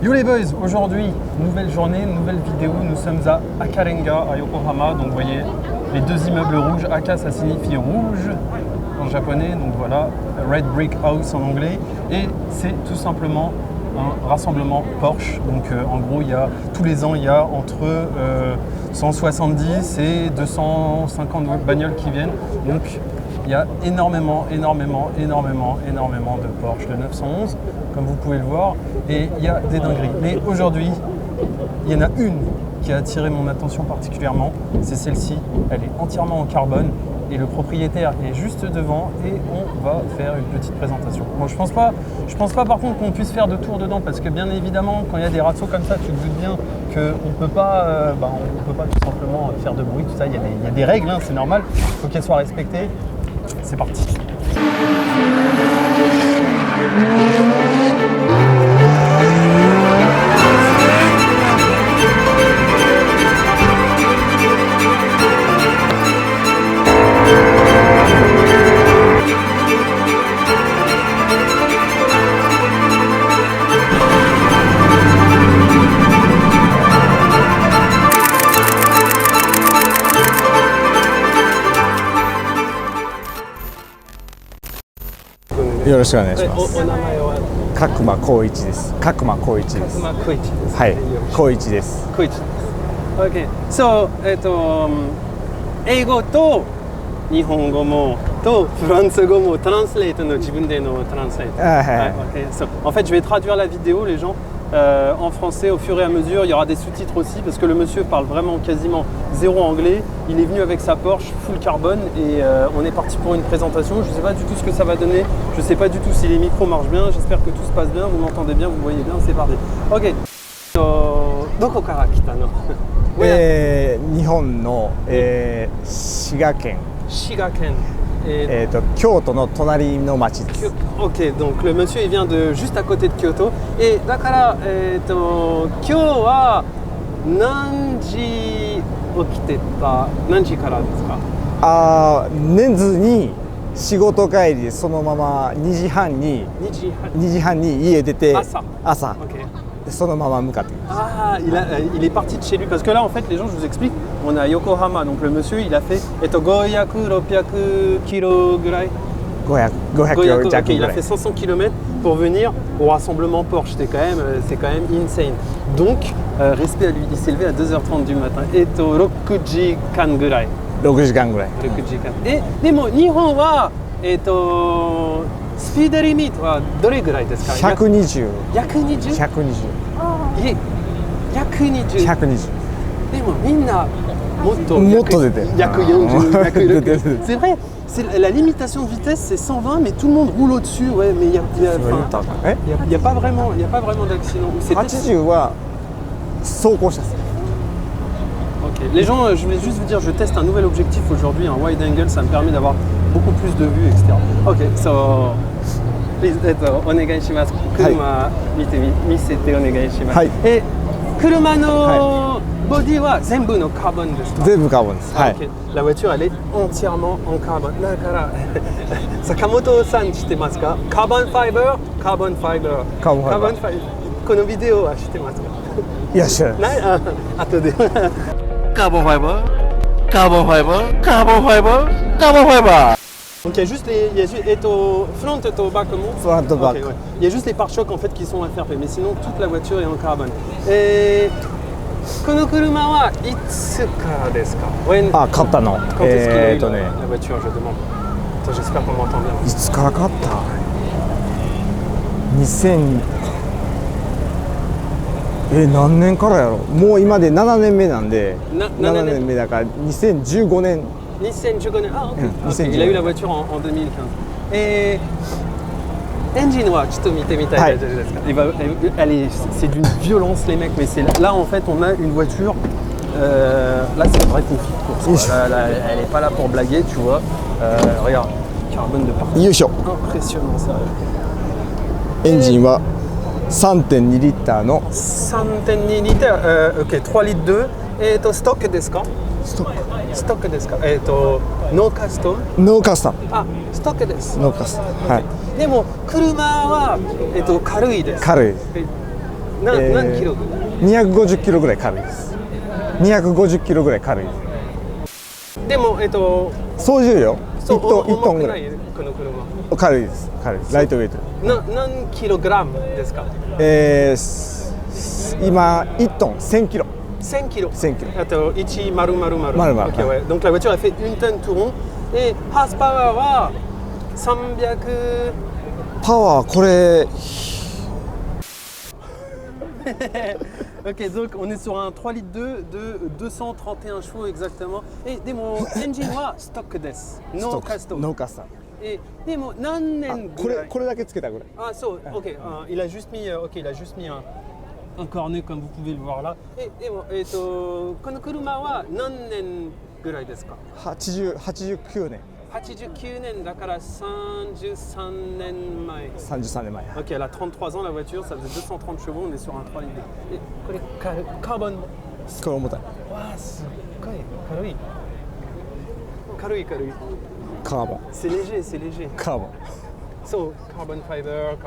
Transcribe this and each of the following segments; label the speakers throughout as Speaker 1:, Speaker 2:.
Speaker 1: Yo les boys, aujourd'hui, nouvelle journée, nouvelle vidéo. Nous sommes à Akarenga, à Yokohama. Donc vous voyez les deux immeubles rouges. Aka, ça signifie rouge en japonais. Donc voilà, Red Brick House en anglais. Et c'est tout simplement un rassemblement Porsche. Donc en gros, tous les ans, il y a entre 170 et 250 bagnoles qui viennent. Donc il y a énormément de Porsche, de 911, comme vous pouvez le voir, et il y a des dingueries. Mais aujourd'hui, il y en a une qui a attiré mon attention particulièrement, c'est celle-ci. Elle est entièrement en carbone et le propriétaire est juste devant et on va faire une petite présentation. Bon, je pense pas par contre qu'on puisse faire de tour dedans parce que bien évidemment, quand il y a des razzos comme ça, tu te doutes bien qu'on ne peut pas tout simplement faire de bruit, tout ça. Il y a des règles, hein, c'est normal, il faut qu'elles soient respectées. C'est parti.
Speaker 2: よろしくお願いします。
Speaker 1: お名前は
Speaker 2: 角間光一です。角間光一です。
Speaker 1: 角間光一です。
Speaker 2: はい、光一です。
Speaker 1: 光一。OK。So、英語と日本語もとフランス語もトランスレートの自分でのトランスレート。OK。So, en fait, je vais traduire la vidéo, les gens. En français au fur et à mesure, il y aura des sous-titres aussi parce que le monsieur parle vraiment quasiment zéro anglais. Il est venu avec sa Porsche full carbone et on est parti pour une présentation. Je ne sais pas du tout ce que ça va donner, je ne sais pas du tout si les micros marchent bien, j'espère que tout se passe bien, vous m'entendez bien, vous voyez bien, c'est parti. Ok. どこから来たの？
Speaker 2: 日本の、滋賀県。
Speaker 1: 滋賀県。
Speaker 2: 京都の隣の町です。
Speaker 1: Ok, donc le monsieur il vient de juste à côté de Kyoto. Et だから、今日は何時起きてた？何時からですか？
Speaker 2: 寝ずに仕事帰りでそのまま2時半に家出て朝、okay. そのまま向かってきます。
Speaker 1: Ah, il est parti de chez lui parce que là en fait les gens, je vous explique, on est à Yokohama, donc le monsieur il a fait 500-600 kmぐらい。
Speaker 2: 500 km
Speaker 1: okay, il a fait 500 km pour venir au rassemblement Porsche, c'est quand même insane. Donc respect à lui, il s'est levé à 2h30 du matin. 6時間ぐらい。
Speaker 2: 6時間ぐらい。
Speaker 1: 6時間。でも日本はスピードリミットはどれぐらいですか？120。120？ 120。でもみんなもっと
Speaker 2: 出てる。
Speaker 1: 約40。C'est vrai, la limitation de vitesse c'est 120 mais tout le monde roule au-dessus. Ouais, mais il y a pas vraiment d'accident.
Speaker 2: 80は走行車です。
Speaker 1: Ok. Les gens, je voulais juste vous dire, je teste un nouvel objectif aujourd'hui, un wide angle, ça me permet d'avoir beaucoup plus de vues, etc. Ok, so please, お願いします。車見せてお願いします。はい。車のボディは全部のカーボンですか？
Speaker 2: 全部カーボンです。はい。
Speaker 1: La voiture, elle est entièrement en carbone. だから坂本さん知ってますか？カーボンファイバー。このビデオは知ってますか？
Speaker 2: いや知らない。
Speaker 1: 後で。
Speaker 2: Carbon fiber.
Speaker 1: Donc il y a juste front et back comment?
Speaker 2: Front et back.
Speaker 1: Okay, ouais. Il y a juste les pare-chocs en fait qui sont à faire, mais sinon toute la voiture est en carbone. Et この車はいつからですか？
Speaker 2: 買ったの。
Speaker 1: Quand est-ce qu'il y a eu la voiture, je demande. Attends, j'espère qu'on m'entend bien.
Speaker 2: いつから買った？何年からやろ？もう今で7年目なんで、7年目だから2015年。
Speaker 1: 2015年。Ah, ok. Il a eu la voiture en 2015. Et engineはちょっと見てみたいですか？C'est d'une violence les mecs, mais là en fait on a une voiture. Là c'est un vrai conflit de course. Elle est pas là pour blaguer, tu vois. Regarde, carbone de partout. Impressionnant ça.
Speaker 2: Engine は3.2 リッターの
Speaker 1: 3.2リッター、OK、3リットル、ストックですか？ストックですか？ノーカスタム？
Speaker 2: ノーカスタム。
Speaker 1: ストックです。
Speaker 2: ノーカスタム。はい。
Speaker 1: でも車は、軽いです。
Speaker 2: 軽い。
Speaker 1: 何キロ
Speaker 2: 250キロぐらい軽いです。250キロぐらい軽いです。
Speaker 1: でも
Speaker 2: 総重量1トンぐらい。
Speaker 1: この車
Speaker 2: 軽いです。軽いです。ライトウェイト。
Speaker 1: 何キログラムですか？
Speaker 2: 今1トン1000キロ。
Speaker 1: 1000キロ。
Speaker 2: 1000キロ。
Speaker 1: 1丸々。
Speaker 2: Okay,
Speaker 1: ouais. Donc la voiture elle fait une tonne tout rond et horsepower は300。
Speaker 2: パワーこれ。
Speaker 1: Ok, donc on est sur un 3 litres 2 de 231 chevaux exactement. Et mon engine はストックです。ノーカスタム。
Speaker 2: ノーカスタム。
Speaker 1: でも何年ぐらい？
Speaker 2: これだけつけたぐらい。
Speaker 1: Ah, so, ok. Il a juste mis un cornet comme vous pouvez le voir là. この車は何年ぐらいですか
Speaker 2: ？89年。
Speaker 1: 89年だから33年前。
Speaker 2: 33年前。
Speaker 1: Ok, elle a 33 ans la voiture, ça faisait 230 chevaux, on est sur un 3 litres. Et これカーボン。
Speaker 2: これ重たい。
Speaker 1: わあ、すっごい軽い。軽い。
Speaker 2: カーボン。
Speaker 1: C'est léger.
Speaker 2: カーボン。
Speaker 1: So, carbon fiber,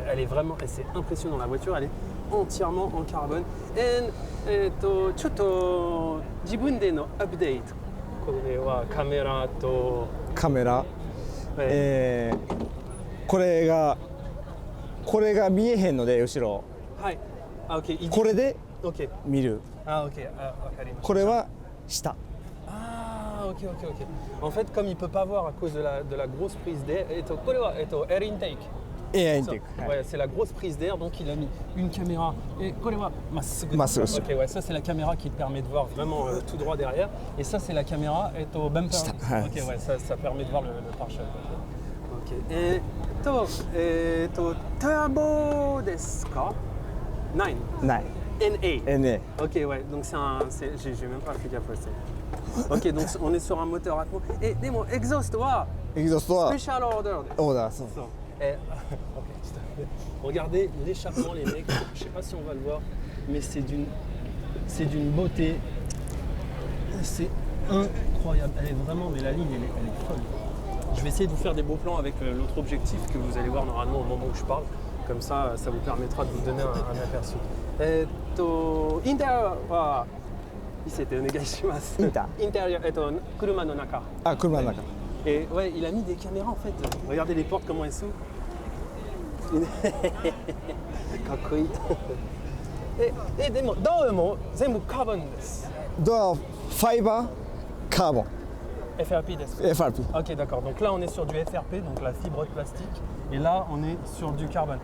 Speaker 1: elle est vraiment, c'est impressionnant, la voiture, elle est entièrement en carbone. Et ちょっと自分でのアップデート。これはカメラ、
Speaker 2: これが見えへんので後ろ。
Speaker 1: はい。あ、OK。
Speaker 2: これで見る。
Speaker 1: あ、OK。あ、わかりました。
Speaker 2: これは下。
Speaker 1: Ok. En fait, comme il ne peut pas voir à cause de la grosse prise d'air, air intake. Ouais, c'est la grosse prise d'air, donc il a mis une caméra. Et ok, ouais, ça c'est la caméra qui te permet de voir vraiment tout droit derrière. Et ça c'est la caméra au bumper. Ok, ouais, ça permet de voir le pare-choc. Ok. Et turbo desu ka? 9. NA. Ok, ouais, donc j'ai même pas fait gaffe à ça. Ok, donc on est sur un moteur Atmo. Et mon exhaust wa special order. Regardez l'échappement, les mecs. Je sais pas si on va le voir, mais c'est d'une beauté. C'est incroyable. Elle est vraiment, mais la ligne elle est folle. Je vais essayer de vous faire des beaux plans avec l'autre objectif que vous allez voir normalement au moment où je parle. Comme ça vous permettra de vous donner un aperçu. Intérieur wa 見せてお願いします。インタリア、車の中。
Speaker 2: あ、車の中。
Speaker 1: Et ouais, il a mis des caméras en fait. Regardez les portes comment elles s'ouvrent. かっこいい。でもドアも全部カーボンです。
Speaker 2: ドアファイバーカーボン。
Speaker 1: FRP です。
Speaker 2: FRP.
Speaker 1: Ok, d'accord. Donc là on est sur du FRP, donc la fibre de plastique. Et là on est sur du carbone.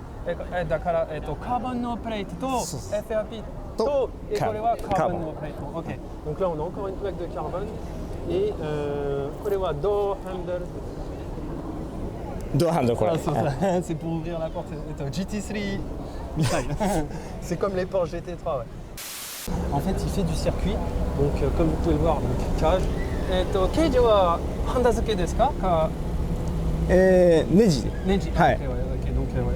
Speaker 1: だからカーボンのプレートと FRP. Et carbone. Ok. Donc là on a encore une plaque de carbone et door handle. C'est pour ouvrir la porte. GT3 Michael. C'est comme les Porsche GT3. Ouais. En fait il fait du circuit. Donc comme vous pouvez le voir, donc cage. Cage wa handazuke desu ka?
Speaker 2: Neji.
Speaker 1: Ouais.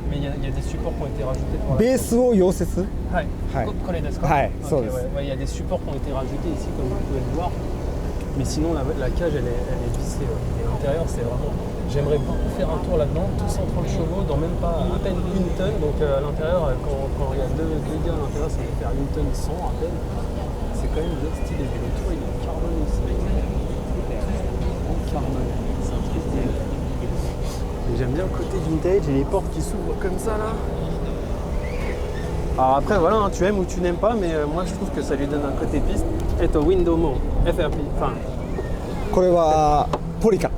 Speaker 1: Mais il y a des supports qui ont été rajoutés pour la
Speaker 2: baseを溶接。
Speaker 1: はい。これですか？
Speaker 2: はい、そうです。
Speaker 1: Il y a des supports qui ont été rajoutés ici comme vous pouvez le voir. Mais sinon la cage elle est vissée. Et l'intérieur c'est vraiment. J'aimerais beaucoup faire un tour là-dedans, 230 chevaux dans même pas à peine une tonne. Donc à l'intérieur quand il y a deux gars à l'intérieur ça va faire une tonne 100 à peine. C'est quand même bien stylé. Et le tour il est en carbone ici. En carbone. C'est un truc stylé. J'aime bien le côté vintage et les portes qui s'ouvrent comme ça là. Alors après voilà, hein, tu aimes ou tu n'aimes pas, mais moi je trouve que ça lui donne un côté piste. Et window mode, FRP, enfin.
Speaker 2: これはポリカ。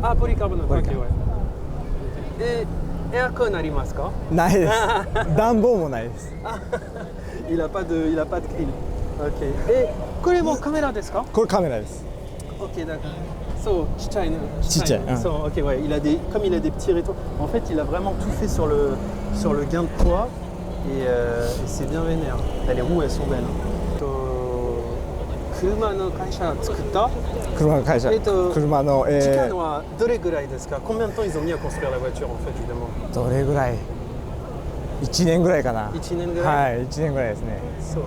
Speaker 1: Ah, polycarbonate, ok, ouais. Et aircon ありますか？
Speaker 2: ないです。暖房もないです。
Speaker 1: Il a pas de grill. Ok. Et これもカメラですか？
Speaker 2: これカメラです。
Speaker 1: Ok, d'accord. So, ちっちゃいね。So, ok, ouais. Comme il a des petits rétros. En fait, il a vraiment tout fait sur le gain de poids et c'est bien vénère. Les roues, elles sont belles. 車の会社作った？
Speaker 2: 車の会社。車の
Speaker 1: 時間はどれぐらいですか？ Combien de temps ils ont mis à construire la voiture en fait, évidemment?
Speaker 2: どれぐらい？1年ぐらいかな。
Speaker 1: 1年ぐらい。
Speaker 2: はい、1年ぐらいですね。
Speaker 1: そう。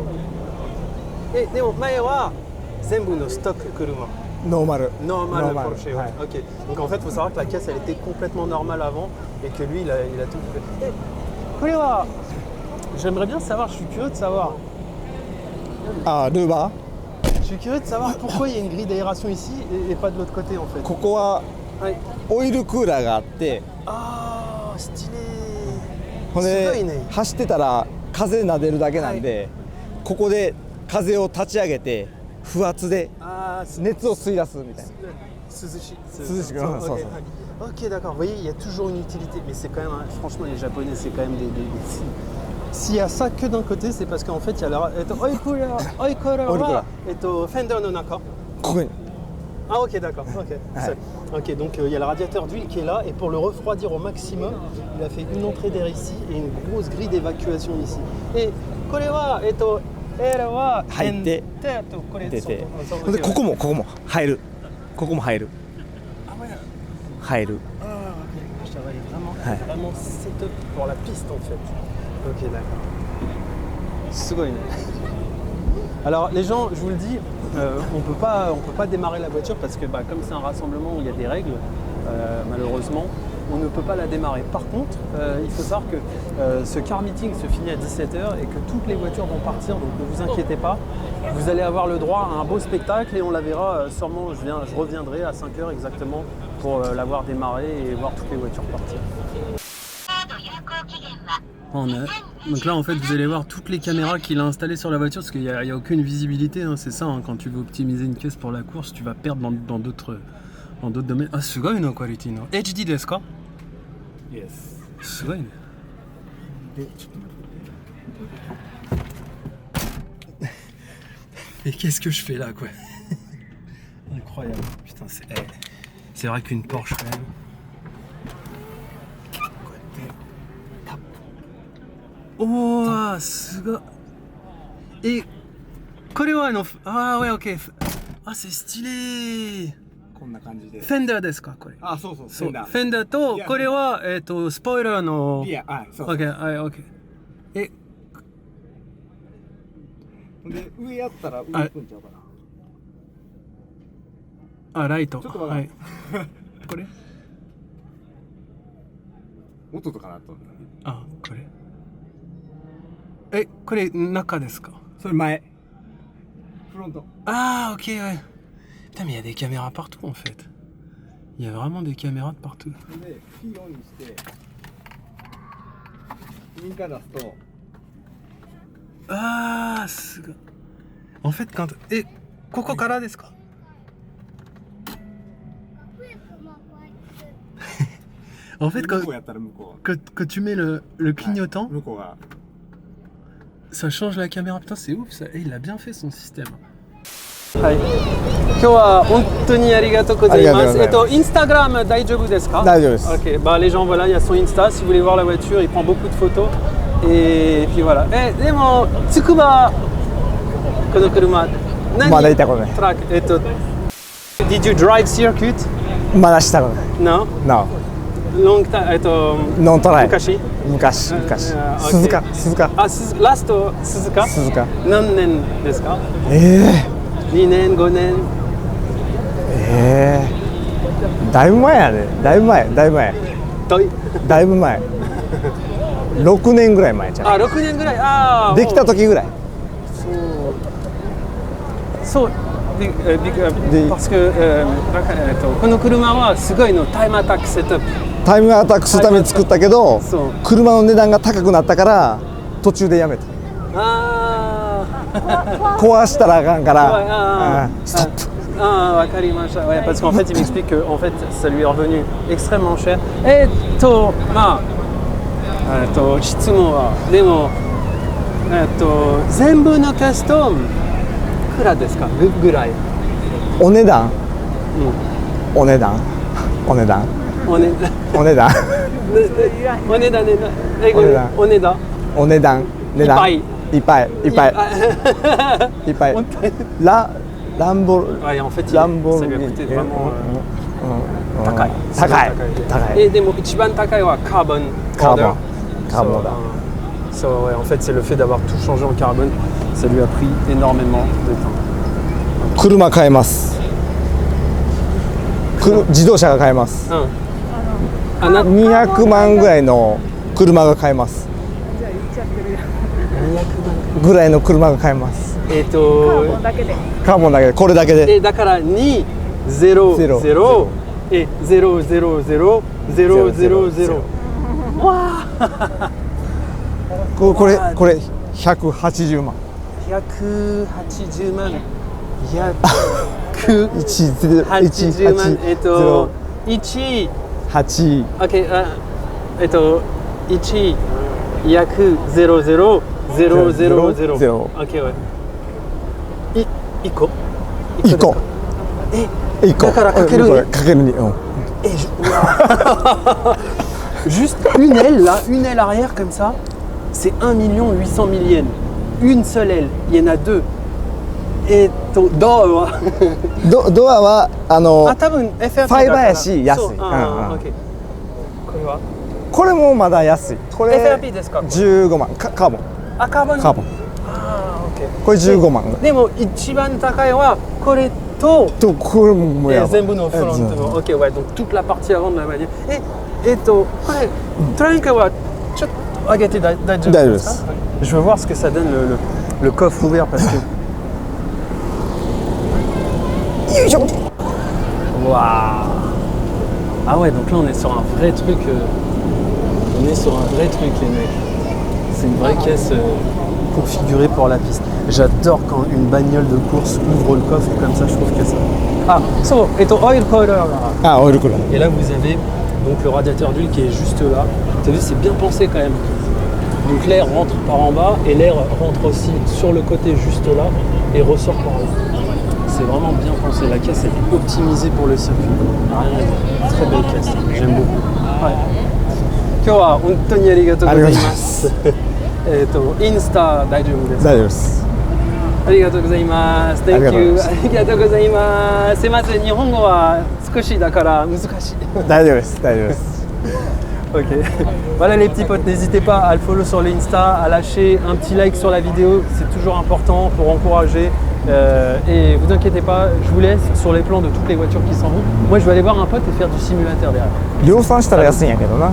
Speaker 1: でも前は全部のストック車。
Speaker 2: Normal
Speaker 1: Porsche, ouais. Ok. Donc en fait, il faut savoir que la caisse, elle était complètement normale avant et que lui, il a tout fait. これは j'aimerais bien savoir, je suis curieux de savoir.
Speaker 2: Ah, Ruba.
Speaker 1: Je suis curieux de savoir pourquoi il y a une grille d'aération ici et pas de l'autre côté en fait.
Speaker 2: ここはオイルクーラーがあって、
Speaker 1: ああ、スティレー。
Speaker 2: ほんで、
Speaker 1: すごいね。
Speaker 2: 走ってたら風撫でるだけなんで、ここで風を立ち上げて不圧で熱を吸い出すみたいな。
Speaker 1: 涼しい。
Speaker 2: 涼しく。そうそう。
Speaker 1: Ok, d'accord. Vous voyez, il y a toujours une utilité, mais c'est quand même, franchement, les Japonais, c'est quand même des. S'il y a ça que d'un côté, c'est parce qu'en fait, il y a la. Oikura et Fender no naka.
Speaker 2: ここに。
Speaker 1: Ah ok, d'accord. Ok, donc il y a le radiateur d'huile qui est là et pour le refroidir au maximum, il a fait une entrée d'air ici et une grosse grille d'évacuation ici. Et korewa air wa
Speaker 2: 入って出て。でここも入る。ここも入る。入る。
Speaker 1: Ah ok. Vraiment setup pour la piste en fait. Ok, d'accord. C'est vrai. Alors les gens, je vous le dis, on peut pas démarrer la voiture parce que comme c'est un rassemblement où il y a des règles, malheureusement, on ne peut pas la démarrer. Par contre, il faut savoir que ce car meeting se finit à 17h et que toutes les voitures vont partir, donc ne vous inquiétez pas. Vous allez avoir le droit à un beau spectacle et on la verra sûrement, je reviendrai à 5h exactement pour l'avoir démarré et voir toutes les voitures partir. Donc là en fait vous allez voir toutes les caméras qu'il a installées sur la voiture parce qu'il n'y a aucune visibilité, hein, c'est ça, hein, quand tu veux optimiser une caisse pour la course tu vas perdre dans d'autres domaines. Ah, c'est une qualité, non? HD desu ka?
Speaker 2: Yes.
Speaker 1: C'est vrai. Et qu'est-ce que je fais là quoi? Incroyable, putain c'est vrai qu'une Porsche quand même. Oh, c'est go... Et... Ah ouais, ok. Ah, c'est stylé. Fender desu ka, kore?
Speaker 2: Ah, so.
Speaker 1: Fender to, kore wa, spoiler no... Ok, ok. Et...
Speaker 2: で、上やったら上行くんちゃうかな。
Speaker 1: あ、ライト。
Speaker 2: ちょっとわかんない。
Speaker 1: これ？
Speaker 2: 音とかなっとる。
Speaker 1: あ、これ。これ中ですか？
Speaker 2: それ前。フロント。
Speaker 1: Ah, ok, ouais. Putain, mais il y a des caméras partout en fait. Il y a vraiment des caméras de partout. Ah, c'est... En fait, quand... Et, Koko kara desu ka? En fait, quand tu mets le clignotant, ça change la caméra. Putain, c'est ouf ça. Et il a bien fait son système. Hi. 今日は本当にありがとうございます。Instagram 大丈夫ですか？
Speaker 2: 大丈夫です。
Speaker 1: Ok, bah les gens voilà, il y a son Insta. Si vous voulez voir la voiture, il prend beaucoup de photos. Et puis voilà. でもつくばこの車何？
Speaker 2: まだ行ったことない。
Speaker 1: トラックDid you drive circuit？
Speaker 2: まだしたことない。
Speaker 1: No?
Speaker 2: No.
Speaker 1: Long time
Speaker 2: ノントライ。
Speaker 1: 昔。
Speaker 2: 鈴鹿。
Speaker 1: あ、ラスト鈴鹿？何年ですか？2年、5年。
Speaker 2: だいぶ前やね。だいぶ前。6年ぐらい前じゃん。
Speaker 1: あ、6年ぐらい。ああ。
Speaker 2: できた時ぐらい。
Speaker 1: そう。parce que この車はすごいのタイムアタックセットアップ。
Speaker 2: タイムアタックするために作ったけど、車の値段が高くなったから途中でやめた。壊したらあかんから、ストップ。
Speaker 1: Ah, wakarimashita. Ouais, parce qu'en fait, il m'explique que en fait, ça lui est revenu extrêmement cher. 質問はでも全部のカスタムいくらですかぐらい？
Speaker 2: お値段？お値段？いっぱいランボル高い
Speaker 1: でも一番高いはカーボンだSo, ouais, en fait c'est le fait d'avoir tout changé en carbone, ça lui a pris énormément de temps.
Speaker 2: 車買えます。自動車が買えます。200万ぐらいの車が買えます。ぐらいの車が買えます。
Speaker 3: カーボンだけで。
Speaker 2: カーボンだけで、これだけで。
Speaker 1: だから200え000000。わあ。
Speaker 2: これ180万。
Speaker 1: 180万。180万。1。
Speaker 2: 8。
Speaker 1: OK。1。約000000。OK はい。1個。
Speaker 2: 1個。1個。
Speaker 1: だからかける2。
Speaker 2: かける2。
Speaker 1: Juste une aile arrière comme ça, c'est 1 800 000 yens. Une seule aile, il y en a deux. Etドアは
Speaker 2: ドアは
Speaker 1: 多分 FRP
Speaker 2: ファイバーやし安い。
Speaker 1: これは
Speaker 2: これもまだ安い。これ
Speaker 1: FRP ですか
Speaker 2: ？15万。カーボン。
Speaker 1: カーボン。
Speaker 2: カーボン。これ15万。
Speaker 1: でも一番高いはこれと
Speaker 2: これもやばい。
Speaker 1: 全部のフロントの OK ouais donc toute la partie avant de la manièreこれトランクはちょっと上げて大丈夫ですか？Je veux voir ce que ça donne le coffre ouvert parce que waouh. Ah ouais donc là on est sur un vrai truc les mecs. C'est une vraie caisse configurée pour la piste. J'adore quand une bagnole de course ouvre le coffre comme ça, je trouve que ça. Ah, so, oil cooler là.
Speaker 2: Ah, oil cooler.
Speaker 1: Et là vous avez donc le radiateur d'huile qui est juste là. Vous avez vu, c'est bien pensé quand même. Donc l'air rentre par en bas et l'air rentre aussi sur le côté juste là et ressort par là. C'est vraiment bien pensé. La caisse est optimisée pour le circuit. Rien à dire. Très belle caisse. J'aime beaucoup. Ouais. 今日は本当にありがとうございます。インスタ大丈夫ですか？
Speaker 2: 大丈夫です。
Speaker 1: ありがとうございます。Thank you。ありがとうございます。すいません、日本語は少しだから難しい。
Speaker 2: 大丈夫です。大丈夫です。
Speaker 1: Ok. Voilà les petits potes, n'hésitez pas à le follow sur l'Insta, à lâcher un petit like sur la vidéo, c'est toujours important pour encourager. Et vous inquiétez pas, je vous laisse sur les plans de toutes les voitures qui s'en vont. Moi je vais aller voir un pote et faire du simulateur derrière.
Speaker 2: 量産したら安いんやけどな。